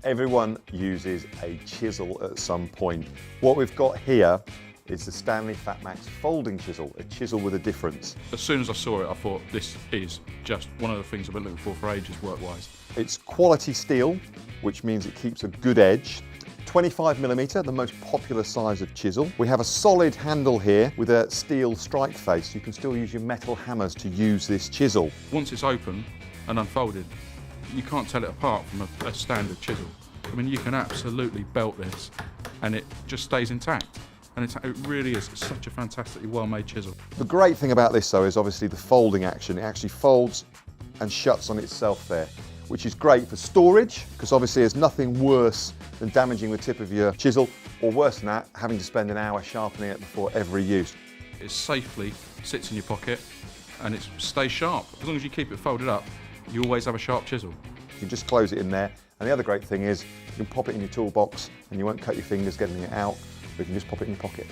Everyone uses a chisel at some point. What we've got here is the Stanley Fatmax folding chisel, a chisel with a difference. As soon as I saw it, I thought this is just one of the things I've been looking for ages work-wise. It's quality steel, which means it keeps a good edge. 25mm, the most popular size of chisel. We have a solid handle here with a steel strike face. You can still use your metal hammers to use this chisel. Once it's open and unfolded, you can't tell it apart from a standard chisel. I mean, you can absolutely belt this and it just stays intact. And it really is such a fantastically well-made chisel. The great thing about this though is obviously the folding action. It actually folds and shuts on itself there, which is great for storage, because obviously there's nothing worse than damaging the tip of your chisel, or worse than that, having to spend an hour sharpening it before every use. It safely sits in your pocket and it stays sharp. As long as you keep it folded up, you always have a sharp chisel. You can just close it in there, and the other great thing is you can pop it in your toolbox and you won't cut your fingers getting it out, but you can just pop it in your pocket.